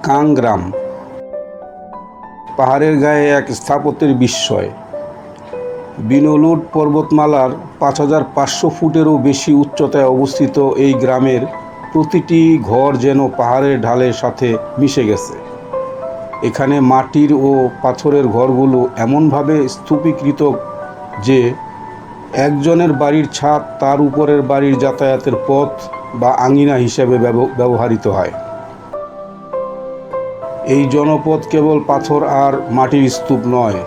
কাং গ্রাম। পাহাড়ের গায়ে এক স্থাপত্যের বিস্ময়। বিনোলুট পর্বতমালার 5500 ফুটেরও বেশি উচ্চতায় অবস্থিত এই গ্রামের প্রতিটি ঘর যেন পাহাড়ের ঢালের সাথে মিশে গেছে। এখানে মাটির ও পাথরের ঘরগুলো এমনভাবে স্তূপীকৃত যে একজনের বাড়ির ছাদ তার উপরের বাড়ির যাতায়াতের পথ বা আঙিনা হিসেবে ব্যবহৃত হয়। এই জনপদ কেবল পাথর আর মাটির স্তূপ নয়,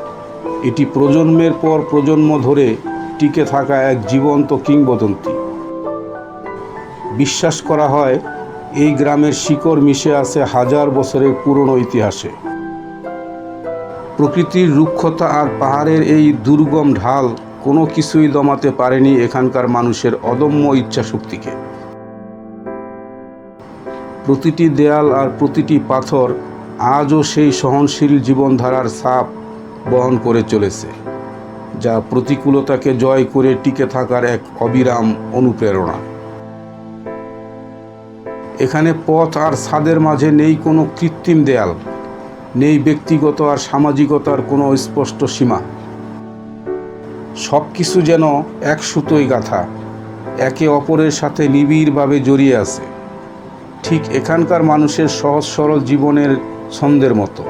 এটি প্রজন্মের পর প্রজন্ম ধরে টিকে থাকা এক জীবন্ত কিংবদন্তি। বিশ্বাস করা হয় এই গ্রামের শিকড় মিশে আছে হাজার বছরের পুরনো ইতিহাসে। প্রকৃতির রুক্ষতা আর পাহাড়ের এই দুর্গম ঢাল কোনো কিছুই দমাতে পারেনি এখানকার মানুষের অদম্য ইচ্ছাশক্তিকে। প্রতিটি দেয়াল আর প্রতিটি পাথর আজও সেই সহনশীল জীবনধারার ছাপ বহন করে চলেছে, যা প্রতিকূলতাকে জয় করে টিকে থাকার এক অবিরাম অনুপ্রেরণা। এখানে পথ আর ছাদের মাঝে নেই কোনো কৃত্রিম দেয়াল, নেই ব্যক্তিগত আর সামাজিকতার কোনো স্পষ্ট সীমা। সব কিছু যেন এক সুতোয় গাঁথা, একে অপরের সাথে নিবিড়ভাবে জড়িয়ে আছে, ঠিক এখানকার মানুষের সহজ সরল জীবনের ছন্দের মতো,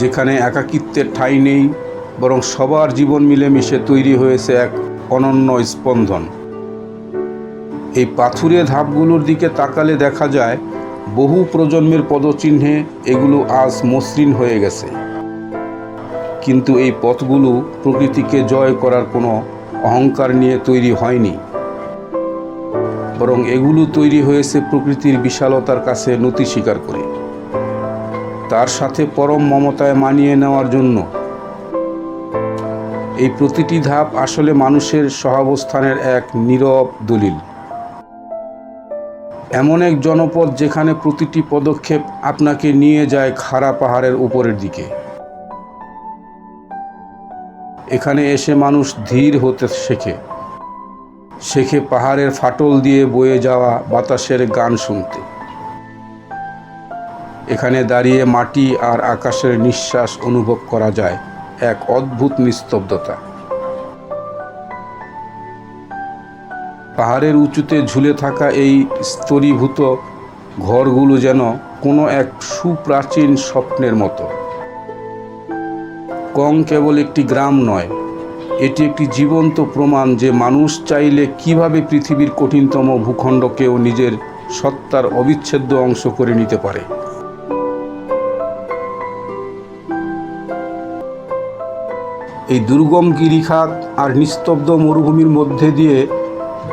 যেখানে একাকিত্বের ঠাঁই নেই, বরং সবার জীবন মিলেমিশে তৈরি হয়েছে এক অনন্য স্পন্দন। এই পাথুরে ধাপগুলোর দিকে তাকালে দেখা যায় বহু প্রজন্মের পদচিহ্নে এগুলো আজ মসৃণ হয়ে গেছে। কিন্তু এই পথগুলো প্রকৃতিকে জয় করার কোনো অহংকার নিয়ে তৈরি হয়নি, বরং এগুলো তৈরি হয়েছে প্রকৃতির বিশালতার কাছে নতি স্বীকার করে, তার সাথে পরম মমতায় মানিয়ে নেওয়ার জন্য। এই প্রতিটি ধাপ আসলে মানুষের সহাবস্থানের এক নীরব দলিল। এমন এক জনপদ যেখানে প্রতিটি পদক্ষেপ আপনাকে নিয়ে যায় খাড়া পাহাড়ের উপরের দিকে। এখানে এসে মানুষ ধীর হতে শেখে পাহাড়ের ফাটল দিয়ে বয়ে যাওয়া বাতাসের গান শুনতে। এখানে দাঁড়িয়ে মাটি আর আকাশের নিঃশ্বাস অনুভব করা যায় এক অদ্ভুত নিস্তব্ধতা। পাহাড়ের উঁচুতে ঝুলে থাকা এই স্তরীভূত ঘরগুলো যেন কোনো এক সুপ্রাচীন স্বপ্নের মতো। কং কেবল একটি গ্রাম নয়, এটি একটি জীবন্ত প্রমাণ যে মানুষ চাইলে কিভাবে পৃথিবীর কঠিনতম ভূখণ্ডকেও নিজের সত্তার অবিচ্ছেদ্য অংশ করে নিতে পারে। এই দুর্গম গিরিখাত আর নিস্তব্ধ মরুভূমির মধ্যে দিয়ে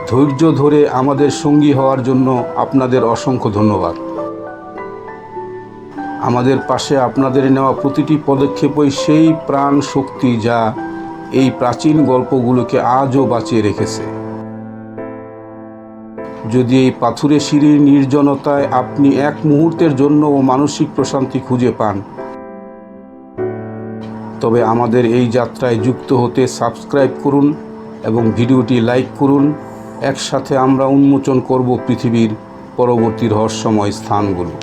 ধৈর্য ধরে আমাদের সঙ্গী হওয়ার জন্য আপনাদের অসংখ্য ধন্যবাদ। আমাদের পাশে আপনাদের নেওয়া প্রতিটি পদক্ষেপই সেই প্রাণ শক্তি যা এই প্রাচীন গল্পগুলোকে আজও বাঁচিয়ে রেখেছে। যদি এই পাথুরে সিঁড়ির নির্জনতায় আপনি এক মুহূর্তের জন্যও মানসিক প্রশান্তি খুঁজে পান, তবে আমাদের এই যাত্রায় যুক্ত হতে সাবস্ক্রাইব করুন এবং ভিডিওটি লাইক করুন। একসাথে আমরা উন্মোচন করব পৃথিবীর পরবর্তী রহস্যময় স্থানগুলো।